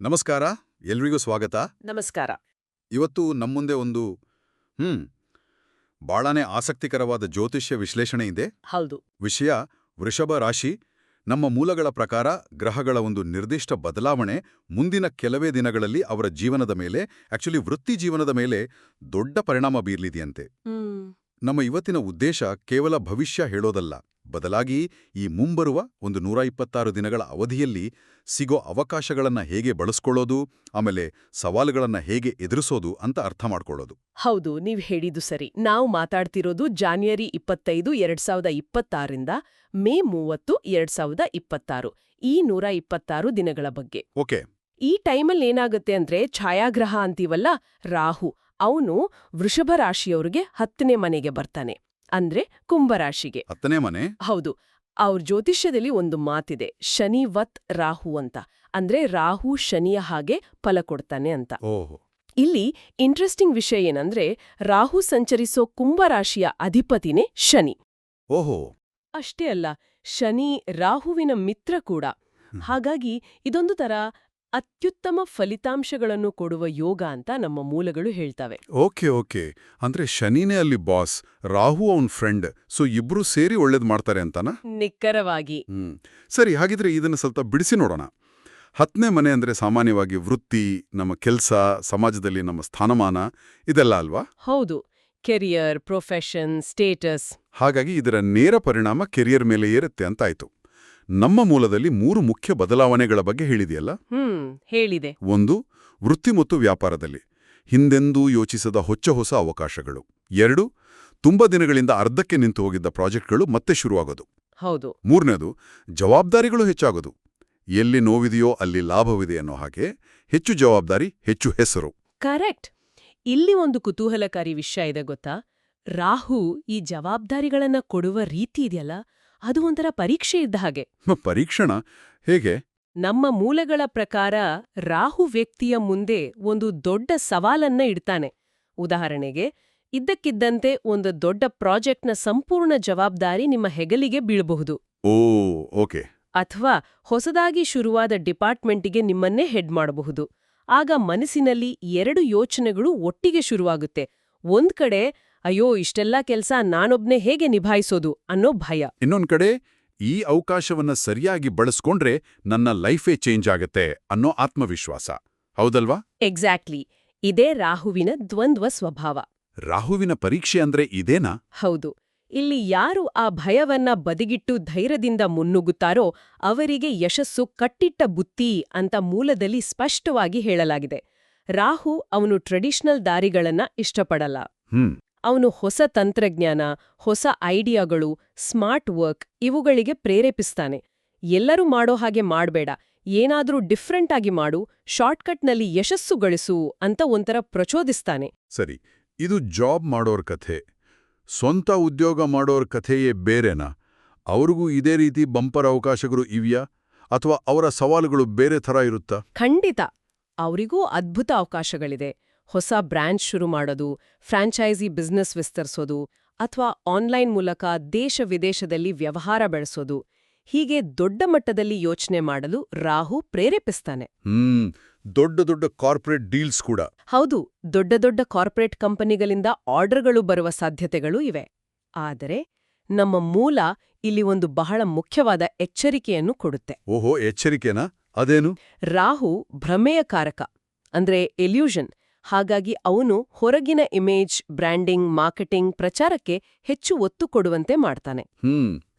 ನಮಸ್ಕಾರ. ಎಲ್ರಿಗೂ ಸ್ವಾಗತ. ನಮಸ್ಕಾರ. ಇವತ್ತು ನಮ್ಮುಂದೆ ಒಂದು ಬಹಳನೇ ಆಸಕ್ತಿಕರವಾದ ಜ್ಯೋತಿಷ್ಯ ವಿಶ್ಲೇಷಣೆ ಇದೆ. ಹೌದು. ವಿಷಯ ವೃಷಭ ರಾಶಿ. ನಮ್ಮ ಮೂಲಗಳ ಪ್ರಕಾರ ಗ್ರಹಗಳ ಒಂದು ನಿರ್ದಿಷ್ಟ ಬದಲಾವಣೆ ಮುಂದಿನ ಕೆಲವೇ ದಿನಗಳಲ್ಲಿ ಅವರ ಜೀವನದ ಮೇಲೆ, ಆಕ್ಚುಲಿ ವೃತ್ತಿ ಜೀವನದ ಮೇಲೆ ದೊಡ್ಡ ಪರಿಣಾಮ ಬೀರ್ಲಿದೆಯಂತೆ. ನಮ್ಮ ಇವತ್ತಿನ ಉದ್ದೇಶ ಕೇವಲ ಭವಿಷ್ಯ ಹೇಳೋದಲ್ಲ, ಬದಲಾಗಿ ಈ ಮುಂಬರುವ ಒಂದು 126 ದಿನಗಳ ಅವಧಿಯಲ್ಲಿ ಸಿಗೋ ಅವಕಾಶಗಳನ್ನ ಹೇಗೆ ಬಳಸ್ಕೊಳ್ಳೋದು, ಆಮೇಲೆ ಸವಾಲುಗಳನ್ನ ಹೇಗೆ ಎದುರಿಸೋದು ಅಂತ ಅರ್ಥ ಮಾಡ್ಕೊಳ್ಳೋದು. ಹೌದು, ನೀವ್ ಹೇಳಿದ್ದು ಸರಿ. ನಾವು ಮಾತಾಡ್ತಿರೋದು ಜಾನ್ವರಿ 25, 2026 ಮೇ 30, 2026 ಈ 126 ದಿನಗಳ ಬಗ್ಗೆ. ಓಕೆ. ಈ ಟೈಮಲ್ಲಿ ಏನಾಗುತ್ತೆ ಅಂದ್ರೆ, ಛಾಯಾಗ್ರಹ ಅಂತೀವಲ್ಲ, ರಾಹು ಅವನು ವೃಷಭ ರಾಶಿಯವ್ರಿಗೆ 10ನೇ ಮನೆಗೆ ಬರ್ತಾನೆ, ಅಂದ್ರೆ ಕುಂಭರಾಶಿಗೆ. 10ನೇ ಮನೆ? ಹೌದು. ಅವ್ರ ಜ್ಯೋತಿಷ್ಯದಲ್ಲಿ ಒಂದು ಮಾತಿದೆ, ಶನಿವತ್ ರಾಹು ಅಂತ. ಅಂದ್ರೆ ರಾಹು ಶನಿಯ ಹಾಗೆ ಫಲ ಕೊಡ್ತಾನೆ ಅಂತ. ಓಹೋ. ಇಲ್ಲಿ ಇಂಟ್ರೆಸ್ಟಿಂಗ್ ವಿಷಯ ಏನಂದ್ರೆ, ರಾಹು ಸಂಚರಿಸೋ ಕುಂಭರಾಶಿಯ ಅಧಿಪತಿನೇ ಶನಿ. ಓಹೋ. ಅಷ್ಟೇ ಅಲ್ಲ, ಶನಿ ರಾಹುವಿನ ಮಿತ್ರ ಕೂಡ. ಹಾಗಾಗಿ ಇದೊಂದು ತರ ಅತ್ಯುತ್ತಮ ಫಲಿತಾಂಶಗಳನ್ನು ಕೊಡುವ ಯೋಗ ಅಂತ ನಮ್ಮ ಮೂಲಗಳು ಹೇಳ್ತವೆ. ಓಕೆ. ಅಂದ್ರೆ ಶನಿನೇ ಅಲ್ಲಿ ಬಾಸ್, ರಾಹು ಅವನ್ ಫ್ರೆಂಡ್, ಸೊ ಇಬ್ರು ಸೇರಿ ಒಳ್ಳೇದ್ ಮಾಡ್ತಾರೆ ಅಂತನಾ? ನಿಖರವಾಗಿ. ಸರಿ, ಹಾಗಿದ್ರೆ ಇದನ್ನ ಸ್ವಲ್ಪ ಬಿಡಿಸಿ ನೋಡೋಣ. 10ನೇ ಮನೆ ಅಂದ್ರೆ ಸಾಮಾನ್ಯವಾಗಿ ವೃತ್ತಿ, ನಮ್ಮ ಕೆಲ್ಸ, ಸಮಾಜದಲ್ಲಿ ನಮ್ಮ ಸ್ಥಾನಮಾನ, ಇದೆಲ್ಲ ಅಲ್ವಾ? ಹೌದು. Career, profession, status. ಹಾಗಾಗಿ ಇದರ ನೇರ ಪರಿಣಾಮ ಕೆರಿಯರ್ ಮೇಲೆ ಇರುತ್ತೆ ಅಂತಾಯ್ತು. ನಮ್ಮ ಮೂಲದಲ್ಲಿ 3 ಮುಖ್ಯ ಬದಲಾವಣೆಗಳ ಬಗ್ಗೆ ಹೇಳಿದೆಯಲ್ಲ? ಹೇಳಿದೆ. 1, ವೃತ್ತಿ ಮತ್ತು ವ್ಯಾಪಾರದಲ್ಲಿ ಹಿಂದೆಂದೂ ಯೋಚಿಸದ ಹೊಸ ಅವಕಾಶಗಳು. 2, ತುಂಬಾ ದಿನಗಳಿಂದ ಅರ್ಧಕ್ಕೆ ನಿಂತು ಹೋಗಿದ್ದ ಪ್ರಾಜೆಕ್ಟ್ಗಳು ಮತ್ತೆ ಶುರುವಾಗೋದು. ಹೌದು. 3ನೇದು, ಜವಾಬ್ದಾರಿಗಳು ಹೆಚ್ಚಾಗೋದು. ಎಲ್ಲಿ ನೋವಿದೆಯೋ ಅಲ್ಲಿ ಲಾಭವಿದೆ ಅನ್ನೋ ಹಾಗೆ, ಹೆಚ್ಚು ಜವಾಬ್ದಾರಿ, ಹೆಚ್ಚು ಹೆಸರು. ಕರೆಕ್ಟ್. ಇಲ್ಲಿ ಒಂದು ಕುತೂಹಲಕಾರಿ ವಿಷಯ ಇದೆ ಗೊತ್ತಾ? ರಾಹು ಈ ಜವಾಬ್ದಾರಿಗಳನ್ನ ಕೊಡುವ ರೀತಿ ಇದೆಯಲ್ಲ, ಅದು ಒಂಥರ ಪರೀಕ್ಷೆ ಇದ್ದ ಹಾಗೆ. ಪರೀಕ್ಷಣ? ಹೇಗೆ? ನಮ್ಮ ಮೂಲಗಳ ಪ್ರಕಾರ ರಾಹು ವ್ಯಕ್ತಿಯ ಮುಂದೆ ಒಂದು ದೊಡ್ಡ ಸವಾಲನ್ನ ಇಡ್ತಾನೆ. ಉದಾಹರಣೆಗೆ, ಇದ್ದಕ್ಕಿದ್ದಂತೆ ಒಂದು ದೊಡ್ಡ ಪ್ರಾಜೆಕ್ಟ್ನ ಸಂಪೂರ್ಣ ಜವಾಬ್ದಾರಿ ನಿಮ್ಮ ಹೆಗಲಿಗೆ ಬೀಳಬಹುದು. ಓಕೆ. ಅಥವಾ ಹೊಸದಾಗಿ ಶುರುವಾದ ಡಿಪಾರ್ಟ್ಮೆಂಟಿಗೆ ನಿಮ್ಮನ್ನೇ ಹೆಡ್ ಮಾಡಬಹುದು. ಆಗ ಮನಸ್ಸಿನಲ್ಲಿ 2 ಯೋಚನೆಗಳು ಒಟ್ಟಿಗೆ ಶುರುವಾಗುತ್ತೆ. ಒಂದ್ ಕಡೆ, ಅಯ್ಯೋ ಇಷ್ಟೆಲ್ಲ ಕೆಲ್ಸ ನಾನೊಬ್ನೇ ಹೇಗೆ ನಿಭಾಯಿಸೋದು ಅನ್ನೋ ಭಯ. ಇನ್ನೊಂದ್ ಕಡೆ, ಈ ಅವಕಾಶವನ್ನ ಸರಿಯಾಗಿ ಬಳಸ್ಕೊಂಡ್ರೆ ನನ್ನ ಲೈಫೇ ಚೇಂಜ್ ಆಗತ್ತೆ ಅನ್ನೋ ಆತ್ಮವಿಶ್ವಾಸ. ಹೌದಲ್ವಾ? ಎಕ್ಸಾಕ್ಟ್ಲಿ. ಇದೇ ರಾಹುವಿನ ದ್ವಂದ್ವ ಸ್ವಭಾವ. ರಾಹುವಿನ ಪರೀಕ್ಷೆ ಅಂದ್ರೆ ಇದೇನಾ? ಹೌದು. ಇಲ್ಲಿ ಯಾರು ಆ ಭಯವನ್ನ ಬದಿಗಿಟ್ಟು ಧೈರ್ಯದಿಂದ ಮುನ್ನುಗ್ಗುತ್ತಾರೋ ಅವರಿಗೆ ಯಶಸ್ಸು ಕಟ್ಟಿಟ್ಟ ಬುತ್ತಿ ಅಂತ ಮೂಲದಲ್ಲಿ ಸ್ಪಷ್ಟವಾಗಿ ಹೇಳಲಾಗಿದೆ. ರಾಹು ಅವನು ಟ್ರೆಡಿಷನಲ್ ದಾರಿಗಳನ್ನ ಇಷ್ಟಪಡಲ್ಲ. ಅವನು ಹೊಸ ತಂತ್ರಜ್ಞಾನ, ಹೊಸ ಐಡಿಯಾಗಳು, ಸ್ಮಾರ್ಟ್ ವರ್ಕ್ ಇವುಗಳಿಗೆ ಪ್ರೇರೇಪಿಸ್ತಾನೆ. ಎಲ್ಲರೂ ಮಾಡೋ ಹಾಗೆ ಮಾಡ್ಬೇಡ, ಏನಾದ್ರೂ ಡಿಫ್ರೆಂಟ್ ಆಗಿ ಮಾಡು, ಶಾರ್ಟ್ಕಟ್ನಲ್ಲಿ ಯಶಸ್ಸು ಗಳಿಸು ಅಂತ ಒಂಥರ ಪ್ರಚೋದಿಸ್ತಾನೆ. ಸರಿ, ಇದು ಜಾಬ್ ಮಾಡೋರ್ ಕಥೆ. ಸ್ವಂತ ಉದ್ಯೋಗ ಮಾಡೋರ್ ಕಥೆಯೇ ಬೇರೆನಾ? ಅವ್ರಿಗೂ ಇದೇ ರೀತಿ ಬಂಪರ್ ಅವಕಾಶಗಳು ಇವ್ಯಾ, ಅಥವಾ ಅವರ ಸವಾಲುಗಳು ಬೇರೆ ಥರ ಇರುತ್ತಾ? ಖಂಡಿತ. ಅವರಿಗೂ ಅದ್ಭುತ ಅವಕಾಶಗಳಿದೆ. ಹೊಸ ಬ್ರ್ಯಾಂಚ್ ಶುರು ಮಾಡೋದು, ಫ್ರಾಂಚೈಸಿ ಬಿಸ್ನೆಸ್ ವಿಸ್ತರಿಸೋದು, ಅಥವಾ ಆನ್ಲೈನ್ ಮೂಲಕ ದೇಶ ವಿದೇಶದಲ್ಲಿ ವ್ಯವಹಾರ ಬೆಳೆಸೋದು. ಹೀಗೆ ದೊಡ್ಡ ಮಟ್ಟದಲ್ಲಿ ಯೋಚನೆ ಮಾಡಲು ರಾಹು ಪ್ರೇರೇಪಿಸ್ತಾನೆ. ದೊಡ್ಡ ಕಾರ್ಪೊರೇಟ್ ಡೀಲ್ಸ್ ಕೂಡ? ಹೌದು. ದೊಡ್ಡ ಕಾರ್ಪೊರೇಟ್ ಕಂಪನಿಗಳಿಂದ ಆರ್ಡರ್ಗಳು ಬರುವ ಸಾಧ್ಯತೆಗಳೂ ಇವೆ. ಆದರೆ ನಮ್ಮ ಮೂಲ ಇಲ್ಲಿ ಒಂದು ಬಹಳ ಮುಖ್ಯವಾದ ಎಚ್ಚರಿಕೆಯನ್ನು ಕೊಡುತ್ತೆ. ಓಹೋ, ಎಚ್ಚರಿಕೆನಾ? ಅದೇನು? ರಾಹು ಭ್ರಮೆಯ ಕಾರಕ, ಅಂದ್ರೆ ಎಲ್ಯೂಷನ್. ಹಾಗಾಗಿ ಅವನು ಹೊರಗಿನ ಇಮೇಜ್, ಬ್ರ್ಯಾಂಡಿಂಗ್, ಮಾರ್ಕೆಟಿಂಗ್, ಪ್ರಚಾರಕ್ಕೆ ಹೆಚ್ಚು ಒತ್ತು ಕೊಡುವಂತೆ ಮಾಡ್ತಾನೆ.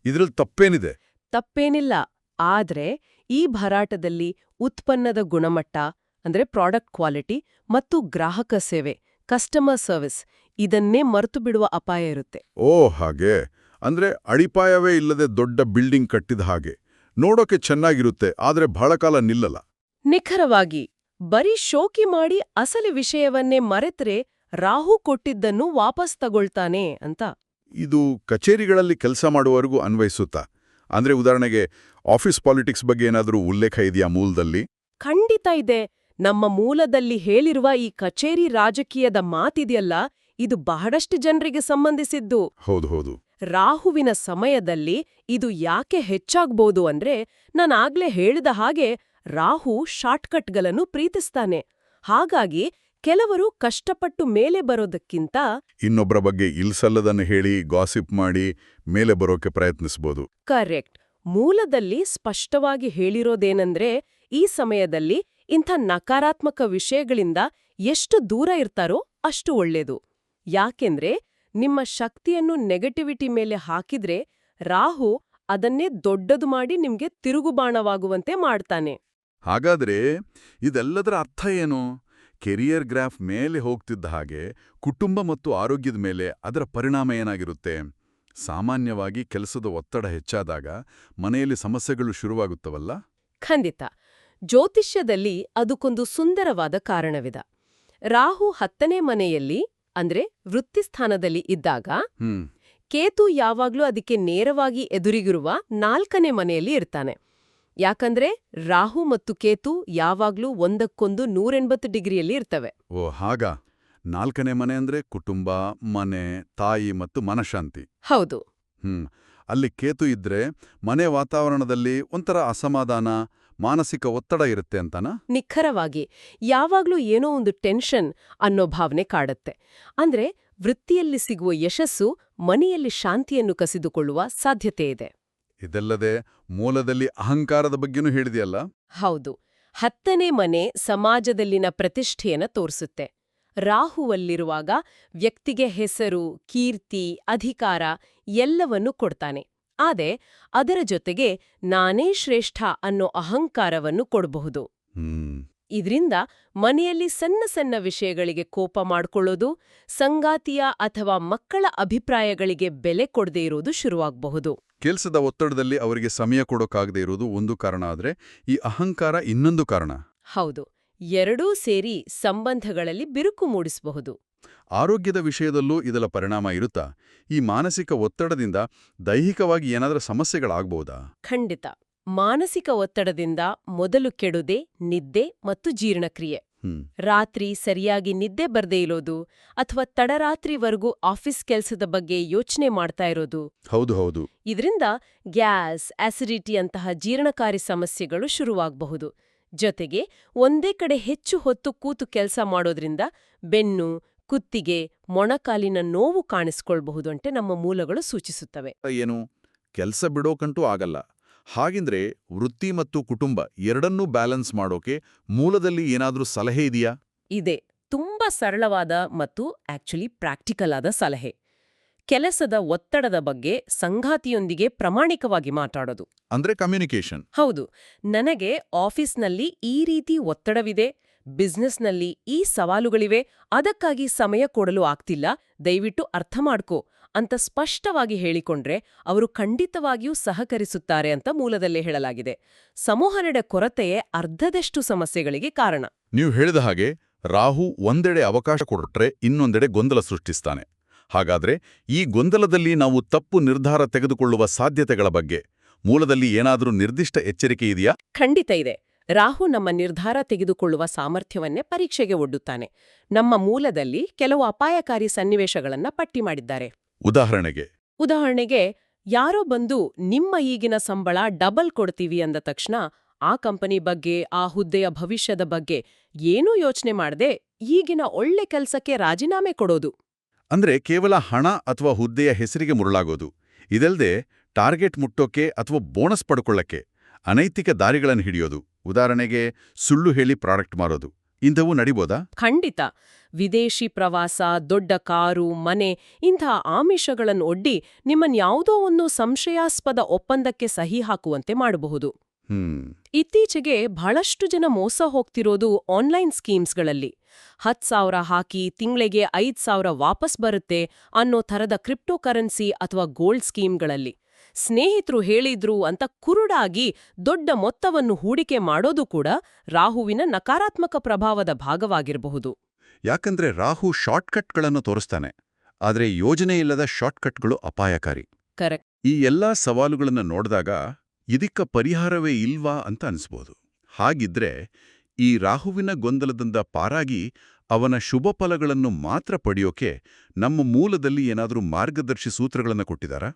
ಇದ್ರಲ್ಲಿ ತಪ್ಪೇನಿದೆ? ತಪ್ಪೇನಿಲ್ಲ. ಆದ್ರೆ ಈ ಭರಾಟದಲ್ಲಿ ಉತ್ಪನ್ನದ ಗುಣಮಟ್ಟ, ಅಂದ್ರೆ ಪ್ರಾಡಕ್ಟ್ ಕ್ವಾಲಿಟಿ, ಮತ್ತು ಗ್ರಾಹಕ ಸೇವೆ, ಕಸ್ಟಮರ್ ಸರ್ವಿಸ್, ಇದನ್ನೇ ಮರೆತು ಬಿಡುವ ಅಪಾಯ ಇರುತ್ತೆ. ಹಾಗೆ. ಅಂದ್ರೆ ಅಡಿಪಾಯವೇ ಇಲ್ಲದೆ ದೊಡ್ಡ ಬಿಲ್ಡಿಂಗ್ ಕಟ್ಟಿದ ಹಾಗೆ. ನೋಡೋಕೆ ಚೆನ್ನಾಗಿರುತ್ತೆ, ಆದ್ರೆ ಬಹಳ ಕಾಲ ನಿಲ್ಲಲ್ಲ. ನಿಖರವಾಗಿ. ಬರೀ ಶೋಕಿ ಮಾಡಿ ಅಸಲಿ ವಿಷಯವನ್ನೇ ಮರೆತ್ರೆ ರಾಹು ಕೊಟ್ಟಿದ್ದನ್ನು ವಾಪಸ್ ತಗೊಳ್ತಾನೆ ಅಂತ. ಇದು ಕಚೇರಿಗಳಲ್ಲಿ ಕೆಲಸ ಮಾಡುವವರೆಗೂ ಅನ್ವಯಿಸುತ್ತಾ? ಅಂದ್ರೆ ಉದಾಹರಣೆಗೆ ಆಫೀಸ್ ಪಾಲಿಟಿಕ್ಸ್ ಬಗ್ಗೆ ಏನಾದರೂ ಉಲ್ಲೇಖ ಇದೆಯಾ ಮೂಲದಲ್ಲಿ? ಖಂಡಿತ ಇದೆ. ನಮ್ಮ ಮೂಲದಲ್ಲಿ ಹೇಳಿರುವ ಈ ಕಚೇರಿ ರಾಜಕೀಯದ ಮಾತಿದೆಯಲ್ಲ, ಇದು ಬಹಳಷ್ಟು ಜನರಿಗೆ ಸಂಬಂಧಿಸಿದ್ದು. ಹೌದು. ರಾಹುವಿನ ಸಮಯದಲ್ಲಿ ಇದು ಯಾಕೆ ಹೆಚ್ಚಾಗ್ಬೋದು ಅಂದ್ರೆ, ನಾನಾಗ್ಲೇ ಹೇಳಿದ ಹಾಗೆ ರಾಹು ಶಾರ್ಟ್ಕಟ್ಗಳನ್ನು ಪ್ರೀತಿಸ್ತಾನೆ. ಹಾಗಾಗಿ ಕೆಲವರು ಕಷ್ಟಪಟ್ಟು ಮೇಲೆ ಬರೋದಕ್ಕಿಂತ ಇನ್ನೊಬ್ಬರ ಬಗ್ಗೆ ಇಲ್ಸಲ್ಲದನ್ನು ಹೇಳಿ ಗಾಸಿಪ್ ಮಾಡಿ ಮೇಲೆ ಬರೋಕೆ ಪ್ರಯತ್ನಿಸ್ಬೋದು. ಕರೆಕ್ಟ್, ಮೂಲದಲ್ಲಿ ಸ್ಪಷ್ಟವಾಗಿ ಹೇಳಿರೋದೇನೆಂದ್ರೆ ಈ ಸಮಯದಲ್ಲಿ ಇಂಥ ನಕಾರಾತ್ಮಕ ವಿಷಯಗಳಿಂದ ಎಷ್ಟು ದೂರ ಇರ್ತಾರೋ ಅಷ್ಟು ಒಳ್ಳೇದು. ಯಾಕೆಂದ್ರೆ ನಿಮ್ಮ ಶಕ್ತಿಯನ್ನು ನೆಗೆಟಿವಿಟಿ ಮೇಲೆ ಹಾಕಿದ್ರೆ ರಾಹು ಅದನ್ನೇ ದೊಡ್ಡದು ಮಾಡಿ ನಿಮ್ಗೆ ತಿರುಗುಬಾಣವಾಗುವಂತೆ ಮಾಡ್ತಾನೆ. ಹಾಗಾದ್ರೆ ಇದೆಲ್ಲದರ ಅರ್ಥ ಏನು? ಕೆರಿಯರ್ ಗ್ರಾಫ್ ಮೇಲೆ ಹೋಗ್ತಿದ್ದ ಹಾಗೆ ಕುಟುಂಬ ಮತ್ತು ಆರೋಗ್ಯದ ಮೇಲೆ ಅದರ ಪರಿಣಾಮ ಏನಾಗಿರುತ್ತೆ? ಸಾಮಾನ್ಯವಾಗಿ ಕೆಲಸದ ಒತ್ತಡ ಹೆಚ್ಚಾದಾಗ ಮನೆಯಲ್ಲಿ ಸಮಸ್ಯೆಗಳು ಶುರುವಾಗುತ್ತವಲ್ಲ? ಖಂಡಿತ. ಜ್ಯೋತಿಷ್ಯದಲ್ಲಿ ಅದಕ್ಕೊಂದು ಸುಂದರವಾದ ಕಾರಣವಿದ. ರಾಹು 10ನೇ ಮನೆಯಲ್ಲಿ ಅಂದ್ರೆ ವೃತ್ತಿಸ್ಥಾನದಲ್ಲಿ ಇದ್ದಾಗ ಕೇತು ಯಾವಾಗ್ಲೂ ಅದಕ್ಕೆ ನೇರವಾಗಿ ಎದುರಿಗಿರುವ 4ನೇ ಮನೆಯಲ್ಲಿ ಇರ್ತಾನೆ. ಯಾಕಂದ್ರೆ ರಾಹು ಮತ್ತು ಕೇತು ಯಾವಾಗ್ಲೂ ಒಂದಕ್ಕೊಂದು 180 ಡಿಗ್ರಿಯಲ್ಲಿ ಇರ್ತವೆ. ಓ ಹಾಗ. 4ನೇ ಮನೆ ಅಂದ್ರೆ ಕುಟುಂಬ, ಮನೆ, ತಾಯಿ ಮತ್ತು ಮನಃಶಾಂತಿ. ಹೌದು. ಅಲ್ಲಿ ಕೇತು ಇದ್ರೆ ಮನೆ ವಾತಾವರಣದಲ್ಲಿ ಒಂಥರ ಅಸಮಾಧಾನ, ಮಾನಸಿಕ ಒತ್ತಡ ಇರುತ್ತೆ ಅಂತನಾ? ನಿಖರವಾಗಿ. ಯಾವಾಗ್ಲೂ ಏನೋ ಒಂದು ಟೆನ್ಷನ್ ಅನ್ನೋ ಭಾವನೆ ಕಾಡುತ್ತೆ. ಅಂದ್ರೆ ವೃತ್ತಿಯಲ್ಲಿ ಸಿಗುವ ಯಶಸ್ಸು ಮನೆಯಲ್ಲಿ ಶಾಂತಿಯನ್ನು ಕಸಿದುಕೊಳ್ಳುವ ಸಾಧ್ಯತೆ ಇದೆ. ಇದಲ್ಲದೆ ಮೂಲದಲ್ಲಿ ಅಹಂಕಾರದ ಬಗ್ಗೆನೂ ಹೇಳಿದೆಯಲ್ಲ? ಹೌದು. 10ನೇ ಮನೆ ಸಮಾಜದಲ್ಲಿನ ಪ್ರತಿಷ್ಠೆಯನ್ನ ತೋರಿಸುತ್ತೆ. ರಾಹುವಲ್ಲಿರುವಾಗ ವ್ಯಕ್ತಿಗೆ ಹೆಸರು, ಕೀರ್ತಿ, ಅಧಿಕಾರ ಎಲ್ಲವನ್ನೂ ಕೊಡ್ತಾನೆ. ಆದ್ರೆ ಅದರ ಜೊತೆಗೆ ನಾನೇ ಶ್ರೇಷ್ಠ ಅನ್ನೋ ಅಹಂಕಾರವನ್ನು ಕೊಡಬಹುದು. ಇದ್ರಿಂದ ಮನೆಯಲ್ಲಿ ಸಣ್ಣ ಸಣ್ಣ ವಿಷಯಗಳಿಗೆ ಕೋಪ ಮಾಡ್ಕೊಳ್ಳೋದು, ಸಂಗಾತಿಯ ಅಥವಾ ಮಕ್ಕಳ ಅಭಿಪ್ರಾಯಗಳಿಗೆ ಬೆಲೆ ಕೊಡದೇ ಇರೋದು ಶುರುವಾಗಬಹುದು. ಕೆಲಸದ ಒತ್ತಡದಲ್ಲಿ ಅವರಿಗೆ ಸಮಯ ಕೊಡೋಕ್ಕಾಗದೇ ಇರೋದು ಒಂದು ಕಾರಣ ಆದ್ರೆ ಈ ಅಹಂಕಾರ ಇನ್ನೊಂದು ಕಾರಣ. ಹೌದು. ಎರಡೂ ಸೇರಿ ಸಂಬಂಧಗಳಲ್ಲಿ ಬಿರುಕು ಮೂಡಿಸಬಹುದು. ಆರೋಗ್ಯದ ವಿಷಯದಲ್ಲೂ ಇದರ ಪರಿಣಾಮ ಇರುತ್ತಾ? ಈ ಮಾನಸಿಕ ಒತ್ತಡದಿಂದ ದೈಹಿಕವಾಗಿ ಏನಾದರೂ ಸಮಸ್ಯೆಗಳಾಗಬಹುದಾ? ಖಂಡಿತ. ಮಾನಸಿಕ ಒತ್ತಡದಿಂದ ಮೊದಲು ಕೆಡುದೆ ನಿದ್ದೆ ಮತ್ತು ಜೀರ್ಣಕ್ರಿಯೆ. ರಾತ್ರಿ ಸರಿಯಾಗಿ ನಿದ್ದೆ ಬರ್ದೇ ಇರೋದು ಅಥವಾ ತಡರಾತ್ರಿವರೆಗೂ ಆಫೀಸ್ ಕೆಲ್ಸದ ಬಗ್ಗೆ ಯೋಚನೆ ಮಾಡ್ತಾ ಇರೋದು. ಹೌದು. ಇದರಿಂದ ಗ್ಯಾಸ್, ಆಸಿಡಿಟಿ ಅಂತಹ ಜೀರ್ಣಕಾರಿ ಸಮಸ್ಯೆಗಳು ಶುರುವಾಗಬಹುದು. ಜೊತೆಗೆ ಒಂದೇ ಕಡೆ ಹೆಚ್ಚು ಹೊತ್ತು ಕೂತು ಕೆಲಸ ಮಾಡೋದ್ರಿಂದ ಬೆನ್ನು, ಕುತ್ತಿಗೆ, ಮೊಣಕಾಲಿನ ನೋವು ಕಾಣಿಸ್ಕೊಳ್ಬಹುದು ಅಂತ ನಮ್ಮ ಮೂಲಗಳು ಸೂಚಿಸುತ್ತವೆ. ಏನು ಕೆಲಸ ಬಿಡೋಕಂತೂ ಆಗಲ್ಲ. ಹಾಗಿದ್ರೆ ವೃತ್ತಿ ಮತ್ತು ಕುಟುಂಬ ಎರಡನ್ನೂ ಬ್ಯಾಲೆನ್ಸ್ ಮಾಡೋಕೆ ಮೂಲದಲ್ಲಿ ಏನಾದ್ರೂ ಸಲಹೆ ಇದೆಯಾ? ಇದೆ. ತುಂಬಾ ಸರಳವಾದ ಮತ್ತು ಆಕ್ಚುಲಿ ಪ್ರಾಕ್ಟಿಕಲ್ ಆದ ಸಲಹೆ. ಕೆಲಸದ ಒತ್ತಡದ ಬಗ್ಗೆ ಸಂಗಾತಿಯೊಂದಿಗೆ ಪ್ರಾಮಾಣಿಕವಾಗಿ ಮಾತಾಡೋದು. ಅಂದ್ರೆ ಕಮ್ಯುನಿಕೇಷನ್. ಹೌದು. ನನಗೆ ಆಫೀಸ್ನಲ್ಲಿ ಈ ರೀತಿ ಒತ್ತಡವಿದೆ, ಬಿಸ್ನೆಸ್ನಲ್ಲಿ ಈ ಸವಾಲುಗಳಿವೆ, ಅದಕ್ಕಾಗಿ ಸಮಯ ಕೊಡಲು ಆಗ್ತಿಲ್ಲ, ದಯವಿಟ್ಟು ಅರ್ಥ ಮಾಡ್ಕೋ ಅಂತ ಸ್ಪಷ್ಟವಾಗಿ ಹೇಳಿಕೊಂಡ್ರೆ ಅವರು ಖಂಡಿತವಾಗಿಯೂ ಸಹಕರಿಸುತ್ತಾರೆ ಅಂತ ಮೂಲದಲ್ಲೇ ಹೇಳಲಾಗಿದೆ. ಸಂವಹನದ ಕೊರತೆಯೇ ಅರ್ಧದಷ್ಟು ಸಮಸ್ಯೆಗಳಿಗೆ ಕಾರಣ. ನೀವು ಹೇಳಿದ ಹಾಗೆ ರಾಹು ಒಂದೆಡೆ ಅವಕಾಶ ಕೊಟ್ರೆ ಇನ್ನೊಂದೆಡೆ ಗೊಂದಲ ಸೃಷ್ಟಿಸ್ತಾನೆ. ಹಾಗಾದ್ರೆ ಈ ಗೊಂದಲದಲ್ಲಿ ನಾವು ತಪ್ಪು ನಿರ್ಧಾರ ತೆಗೆದುಕೊಳ್ಳುವ ಸಾಧ್ಯತೆಗಳ ಬಗ್ಗೆ ಮೂಲದಲ್ಲಿ ಏನಾದರೂ ನಿರ್ದಿಷ್ಟ ಎಚ್ಚರಿಕೆ ಇದೆಯಾ? ಖಂಡಿತ ಇದೆ. ರಾಹು ನಮ್ಮ ನಿರ್ಧಾರ ತೆಗೆದುಕೊಳ್ಳುವ ಸಾಮರ್ಥ್ಯವನ್ನೇ ಪರೀಕ್ಷೆಗೆ ಒಡ್ಡುತ್ತಾನೆ. ನಮ್ಮ ಮೂಲದಲ್ಲಿ ಕೆಲವು ಅಪಾಯಕಾರಿ ಸನ್ನಿವೇಶಗಳನ್ನ ಪಟ್ಟಿ ಮಾಡಿದ್ದಾರೆ. ಉದಾಹರಣೆಗೆ ಯಾರೋ ಬಂದು ನಿಮ್ಮ ಈಗಿನ ಸಂಬಳ ಡಬಲ್ ಕೊಡ್ತೀವಿ ಅಂದ ತಕ್ಷಣ ಆ ಕಂಪನಿ ಬಗ್ಗೆ, ಆ ಹುದ್ದೆಯ ಭವಿಷ್ಯದ ಬಗ್ಗೆ ಏನೂ ಯೋಚನೆ ಮಾಡದೆ ಈಗಿನ ಒಳ್ಳೆ ಕೆಲ್ಸಕ್ಕೆ ರಾಜೀನಾಮೆ ಕೊಡೋದು. ಅಂದ್ರೆ ಕೇವಲ ಹಣ ಅಥವಾ ಹುದ್ದೆಯ ಹೆಸರಿಗೆ ಮುರುಳಾಗೋದು. ಇದಲ್ದೆ ಟಾರ್ಗೆಟ್ ಮುಟ್ಟೋಕೆ ಅಥವಾ ಬೋನಸ್ ಪಡ್ಕೊಳ್ಳಕ್ಕೆ ಅನೈತಿಕ ದಾರಿಗಳನ್ನು ಹಿಡಿಯೋದು. ಉದಾಹರಣೆಗೆ ಸುಳ್ಳು ಹೇಳಿ ಪ್ರಾಡಕ್ಟ್ ಮಾರೋದು. ಇಂಥವು ನಡಿಬೋದಾ? ಖಂಡಿತ. ವಿದೇಶಿ ಪ್ರವಾಸ, ದೊಡ್ಡ ಕಾರು, ಮನೆ ಇಂಥ ಆಮಿಷಗಳನ್ನು ಒಡ್ಡಿ ನಿಮ್ಮನ್ಯಾವುದೋ ಒಂದು ಸಂಶಯಾಸ್ಪದ ಒಪ್ಪಂದಕ್ಕೆ ಸಹಿ ಹಾಕುವಂತೆ ಮಾಡಬಹುದು. ಇತ್ತೀಚೆಗೆ ಬಹಳಷ್ಟು ಜನ ಮೋಸ ಹೋಗ್ತಿರೋದು ಆನ್ಲೈನ್ ಸ್ಕೀಮ್ಸ್ಗಳಲ್ಲಿ. 10,000 ಹಾಕಿ ತಿಂಗಳಿಗೆ 5,000 ವಾಪಸ್ ಬರುತ್ತೆ ಅನ್ನೋ ಥರದ ಕ್ರಿಪ್ಟೋ ಕರೆನ್ಸಿ ಅಥವಾ ಗೋಲ್ಡ್ ಸ್ಕೀಮ್ಗಳಲ್ಲಿ. ಸ್ನೇಹಿತರು ಹೇಳಿದ್ರು ಅಂತ ಕುರುಡಾಗಿ ದೊಡ್ಡ ಮೊತ್ತವನ್ನು ಹೂಡಿಕೆ ಮಾಡೋದು ಕೂಡ ರಾಹುವಿನ ನಕಾರಾತ್ಮಕ ಪ್ರಭಾವದ ಭಾಗವಾಗಿರಬಹುದು. ಯಾಕಂದ್ರೆ ರಾಹು ಶಾರ್ಟ್ಕಟ್ಗಳನ್ನು ತೋರಿಸ್ತಾನೆ. ಆದ್ರೆ ಯೋಜನೆಯಿಲ್ಲದ ಶಾರ್ಟ್ಕಟ್ಗಳು ಅಪಾಯಕಾರಿ. ಕರೆಕ್ಟ್. ಈ ಎಲ್ಲಾ ಸವಾಲುಗಳನ್ನು ನೋಡಿದಾಗ ಇದಕ್ಕ ಪರಿಹಾರವೇ ಇಲ್ವಾ ಅಂತ ಅನಿಸ್ಬೋದು. ಹಾಗಿದ್ರೆ ಈ ರಾಹುವಿನ ಗೊಂದಲದಿಂದ ಪಾರಾಗಿ ಅವನ ಶುಭ ಫಲಗಳನ್ನು ಮಾತ್ರ ಪಡೆಯೋಕೆ ನಮ್ಮ ಮೂಲದಲ್ಲಿ ಏನಾದರೂ ಮಾರ್ಗದರ್ಶಿ ಸೂತ್ರಗಳನ್ನು ಕೊಟ್ಟಿದ್ದಾರಾ?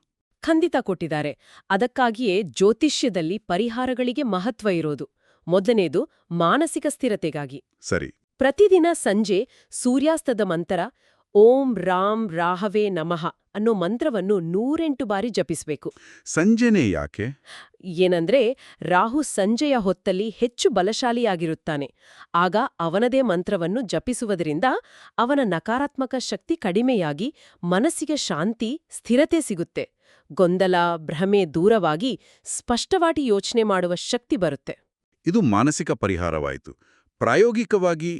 ಖಂಡಿತ ಕೊಟ್ಟಿದ್ದಾರೆ. ಅದಕ್ಕಾಗಿಯೇ ಜ್ಯೋತಿಷ್ಯದಲ್ಲಿ ಪರಿಹಾರಗಳಿಗೆ ಮಹತ್ವ ಇರೋದು. ಮೊದಲನೇದು ಮಾನಸಿಕ ಸ್ಥಿರತೆಗಾಗಿ. ಸರಿ. ಪ್ರತಿದಿನ ಸಂಜೆ ಸೂರ್ಯಾಸ್ತದ ಮಂತರ ಓಂ ರಾಮ್ ರಾಹವೇ ನಮಃ ಅನ್ನೋ ಮಂತ್ರವನ್ನು 108 ಬಾರಿ ಜಪಿಸಬೇಕು. ಸಂಜೆನೇ ಯಾಕೆ? ಏನಂದ್ರೆ ರಾಹು ಸಂಜೆಯ ಹೊತ್ತಲ್ಲಿ ಹೆಚ್ಚು ಬಲಶಾಲಿಯಾಗಿರುತ್ತಾನೆ. ಆಗ ಅವನದೇ ಮಂತ್ರವನ್ನು ಜಪಿಸುವುದರಿಂದ ಅವನ ನಕಾರಾತ್ಮಕ ಶಕ್ತಿ ಕಡಿಮೆಯಾಗಿ ಮನಸ್ಸಿಗೆ ಶಾಂತಿ, ಸ್ಥಿರತೆ ಸಿಗುತ್ತೆ. ಗೊಂದಲ, ಭ್ರಮೆ ದೂರವಾಗಿ ಸ್ಪಷ್ಟವಾಗಿ ಯೋಚನೆ ಮಾಡುವ ಶಕ್ತಿ ಬರುತ್ತೆ. ಇದು ಮಾನಸಿಕ ಪರಿಹಾರವಾಯಿತು. ಪ್ರಾಯೋಗಿಕವಾಗಿ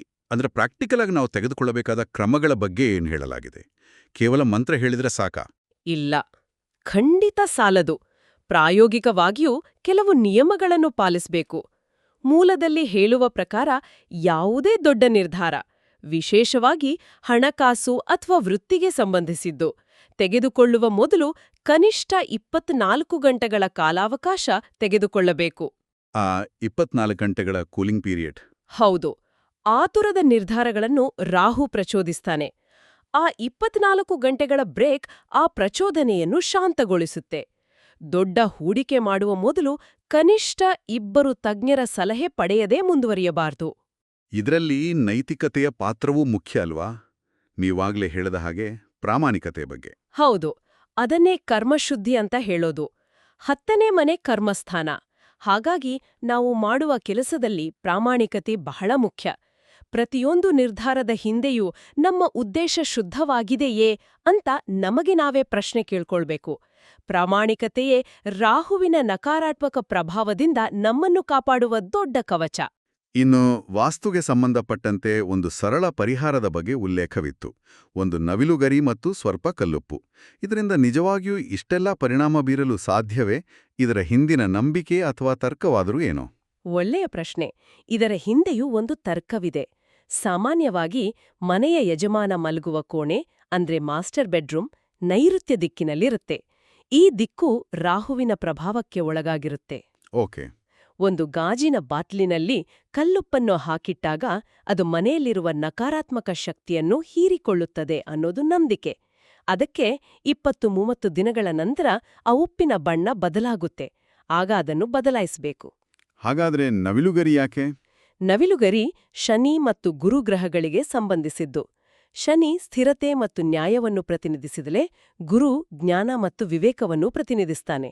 ಪ್ರಾಕ್ಟಿಕಲ್ ಆಗಿ ನಾವು ತೆಗೆದುಕೊಳ್ಳಬೇಕಾದ ಕ್ರಮಗಳ ಬಗ್ಗೆ ಏನು ಹೇಳಲಾಗಿದೆ? ಕೇವಲ ಮಂತ್ರ ಹೇಳಿದ್ರೆ ಸಾಕಾ? ಇಲ್ಲ, ಖಂಡಿತ ಸಾಲದು. ಪ್ರಾಯೋಗಿಕವಾಗಿಯೂ ಕೆಲವು ನಿಯಮಗಳನ್ನು ಪಾಲಿಸಬೇಕು. ಮೂಲದಲ್ಲಿ ಹೇಳುವ ಪ್ರಕಾರ ಯಾವುದೇ ದೊಡ್ಡ ನಿರ್ಧಾರ, ವಿಶೇಷವಾಗಿ ಹಣಕಾಸು ಅಥವಾ ವೃತ್ತಿಗೆ ಸಂಬಂಧಿಸಿದ್ದು, ತೆಗೆದುಕೊಳ್ಳುವ ಮೊದಲು ಕನಿಷ್ಠ 24 ಗಂಟೆಗಳ ಕಾಲಾವಕಾಶ ತೆಗೆದುಕೊಳ್ಳಬೇಕು. ಆ 24 ಗಂಟೆಗಳ ಕೂಲಿಂಗ್ ಪೀರಿಯಡ್. ಹೌದು. ಆತುರದ ನಿರ್ಧಾರಗಳನ್ನು ರಾಹು ಪ್ರಚೋದಿಸ್ತಾನೆ. ಆ 24 ಗಂಟೆಗಳ ಬ್ರೇಕ್ ಆ ಪ್ರಚೋದನೆಯನ್ನು ಶಾಂತಗೊಳಿಸುತ್ತೆ. ದೊಡ್ಡ ಹೂಡಿಕೆ ಮಾಡುವ ಮೊದಲು ಕನಿಷ್ಠ 2 ತಜ್ಞರ ಸಲಹೆ ಪಡೆಯದೇ ಮುಂದುವರಿಯಬಾರದು. ಇದರಲ್ಲಿ ನೈತಿಕತೆಯ ಪಾತ್ರವೂ ಮುಖ್ಯ ಅಲ್ವಾ? ನೀವಾಗ್ಲೇ ಹೇಳಿದ ಹಾಗೆ ಪ್ರಾಮಾಣಿಕತೆ ಬಗ್ಗೆ. ಹೌದು, ಅದನ್ನೇ ಕರ್ಮಶುದ್ಧಿ ಅಂತ ಹೇಳೋದು. 10ನೇ ಮನೆ ಕರ್ಮಸ್ಥಾನ. ಹಾಗಾಗಿ ನಾವು ಮಾಡುವ ಕೆಲಸದಲ್ಲಿ ಪ್ರಾಮಾಣಿಕತೆ ಬಹಳ ಮುಖ್ಯ. ಪ್ರತಿಯೊಂದು ನಿರ್ಧಾರದ ಹಿಂದೆಯೂ ನಮ್ಮ ಉದ್ದೇಶ ಶುದ್ಧವಾಗಿದೆಯೇ ಅಂತ ನಮಗೆ ನಾವೇ ಪ್ರಶ್ನೆ ಕೇಳ್ಕೊಳ್ಬೇಕು. ಪ್ರಾಮಾಣಿಕತೆಯೇ ರಾಹುವಿನ ನಕಾರಾತ್ಮಕ ಪ್ರಭಾವದಿಂದ ನಮ್ಮನ್ನು ಕಾಪಾಡುವ ದೊಡ್ಡ ಕವಚ. ಇನ್ನು ವಾಸ್ತುಗೆ ಸಂಬಂಧಪಟ್ಟಂತೆ ಒಂದು ಸರಳ ಪರಿಹಾರದ ಬಗ್ಗೆ ಉಲ್ಲೇಖವಿತ್ತು. ಒಂದು ನವಿಲುಗರಿ ಮತ್ತು ಸ್ವಲ್ಪ ಕಲ್ಲುಪ್ಪು. ಇದರಿಂದ ನಿಜವಾಗಿಯೂ ಇಷ್ಟೆಲ್ಲ ಪರಿಣಾಮ ಬೀರಲು ಸಾಧ್ಯವೇ? ಇದರ ಹಿಂದಿನ ನಂಬಿಕೆ ಅಥವಾ ತರ್ಕವಾದರೂ ಏನೋ? ಒಳ್ಳೆಯ ಪ್ರಶ್ನೆ. ಇದರ ಹಿಂದೆಯೂ ಒಂದು ತರ್ಕವಿದೆ. ಸಾಮಾನ್ಯವಾಗಿ ಮನೆಯ ಯಜಮಾನ ಮಲಗುವ ಕೋಣೆ ಅಂದ್ರೆ ಮಾಸ್ಟರ್ ಬೆಡ್ರೂಮ್ ನೈಋತ್ಯ ದಿಕ್ಕಿನಲ್ಲಿರುತ್ತೆ. ಈ ದಿಕ್ಕು ರಾಹುವಿನ ಪ್ರಭಾವಕ್ಕೆ ಒಳಗಾಗಿರುತ್ತೆ. ಓಕೆ. ಒಂದು ಗಾಜಿನ ಬಾಟ್ಲಿನಲ್ಲಿ ಕಲ್ಲುಪ್ಪನ್ನು ಹಾಕಿಟ್ಟಾಗ ಅದು ಮನೆಯಲ್ಲಿರುವ ನಕಾರಾತ್ಮಕ ಶಕ್ತಿಯನ್ನು ಹೀರಿಕೊಳ್ಳುತ್ತದೆ ಅನ್ನೋದು ನಂಬಿಕೆ. ಅದಕ್ಕೆ 20-30 ದಿನಗಳ ನಂತರ ಆ ಉಪ್ಪಿನ ಬಣ್ಣ ಬದಲಾಗುತ್ತೆ. ಆಗ ಅದನ್ನು ಬದಲಾಯಿಸಬೇಕು. ಹಾಗಾದ್ರೆ ನವಿಲುಗರಿ ಯಾಕೆ? ನವಿಲುಗರಿ ಶನಿ ಮತ್ತು ಗುರುಗ್ರಹಗಳಿಗೆ ಸಂಬಂಧಿಸಿದ್ದು. ಶನಿ ಸ್ಥಿರತೆ ಮತ್ತು ನ್ಯಾಯವನ್ನು ಪ್ರತಿನಿಧಿಸಿದಲೇ ಗುರು ಜ್ಞಾನ ಮತ್ತು ವಿವೇಕವನ್ನು ಪ್ರತಿನಿಧಿಸ್ತಾನೆ.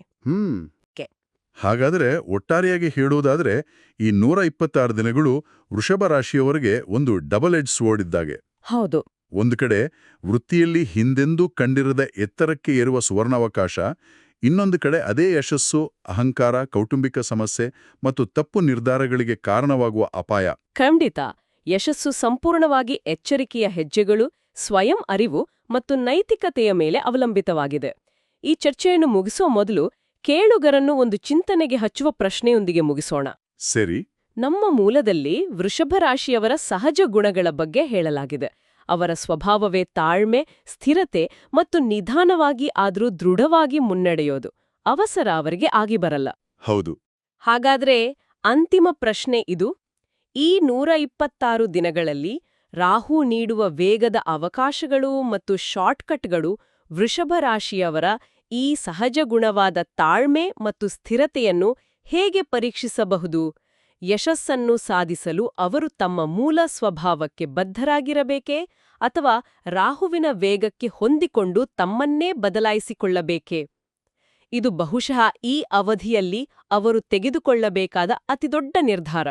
ಹಾಗಾದರೆ ಒಟ್ಟಾರೆಯಾಗಿ ಹೇಳುವುದಾದ್ರೆ ಈ 126 ದಿನಗಳು ವೃಷಭ ರಾಶಿಯವರಿಗೆ ಒಂದು ಡಬಲ್ ಎಡ್ಜ್ ಸ್ವೋರ್ಡ್ ಇದ್ದಾಗೆ. ಹೌದು. ಒಂದು ಕಡೆ ವೃತ್ತಿಯಲ್ಲಿ ಹಿಂದೆಂದೂ ಕಂಡಿರದ ಎತ್ತರಕ್ಕೆ ಏರುವ ಸುವರ್ಣಾವಕಾಶ, ಇನ್ನೊಂದು ಕಡೆ ಅದೇ ಯಶಸ್ಸು, ಅಹಂಕಾರ, ಕೌಟುಂಬಿಕ ಸಮಸ್ಯೆ ಮತ್ತು ತಪ್ಪು ನಿರ್ಧಾರಗಳಿಗೆ ಕಾರಣವಾಗುವ ಅಪಾಯ. ಖಂಡಿತ. ಯಶಸ್ಸು ಸಂಪೂರ್ಣವಾಗಿ ಎಚ್ಚರಿಕೆಯ ಹೆಜ್ಜೆಗಳು, ಸ್ವಯಂ ಅರಿವು ಮತ್ತು ನೈತಿಕತೆಯ ಮೇಲೆ ಅವಲಂಬಿತವಾಗಿದೆ. ಈ ಚರ್ಚೆಯನ್ನು ಮುಗಿಸೋ ಮೊದಲು ಕೇಳುಗರನ್ನು ಒಂದು ಚಿಂತನೆಗೆ ಹಚ್ಚುವ ಪ್ರಶ್ನೆಯೊಂದಿಗೆ ಮುಗಿಸೋಣ. ಸರಿ. ನಮ್ಮ ಮೂಲದಲ್ಲಿ ವೃಷಭ ರಾಶಿಯವರ ಸಹಜ ಗುಣಗಳ ಬಗ್ಗೆ ಹೇಳಲಾಗಿದೆ. ಅವರ ಸ್ವಭಾವವೇ ತಾಳ್ಮೆ, ಸ್ಥಿರತೆ ಮತ್ತು ನಿಧಾನವಾಗಿ ಆದ್ರೂ ದೃಢವಾಗಿ ಮುನ್ನಡೆಯೋದು. ಅವಸರ ಅವರಿಗೆ ಆಗಿ ಬರಲ್ಲ. ಹೌದು. ಹಾಗಾದ್ರೆ ಅಂತಿಮ ಪ್ರಶ್ನೆ ಇದು: ಈ 126 ದಿನಗಳಲ್ಲಿ ರಾಹು ನೀಡುವ ವೇಗದ ಅವಕಾಶಗಳು ಮತ್ತು ಶಾರ್ಟ್ಕಟ್ಗಳು ವೃಷಭ ರಾಶಿಯವರ ಈ ಸಹಜ ಗುಣವಾದ ತಾಳ್ಮೆ ಮತ್ತು ಸ್ಥಿರತೆಯನ್ನು ಹೇಗೆ ಪರೀಕ್ಷಿಸಬಹುದು? ಯಶಸ್ಸನ್ನು ಸಾಧಿಸಲು ಅವರು ತಮ್ಮ ಮೂಲ ಸ್ವಭಾವಕ್ಕೆ ಬದ್ಧರಾಗಿರಬೇಕೇ ಅಥವಾ ರಾಹುವಿನ ವೇಗಕ್ಕೆ ಹೊಂದಿಕೊಂಡು ತಮ್ಮನ್ನೇ ಬದಲಾಯಿಸಿಕೊಳ್ಳಬೇಕೇ? ಇದು ಬಹುಶಃ ಈ ಅವಧಿಯಲ್ಲಿ ಅವರು ತೆಗೆದುಕೊಳ್ಳಬೇಕಾದ ಅತಿದೊಡ್ಡ ನಿರ್ಧಾರ.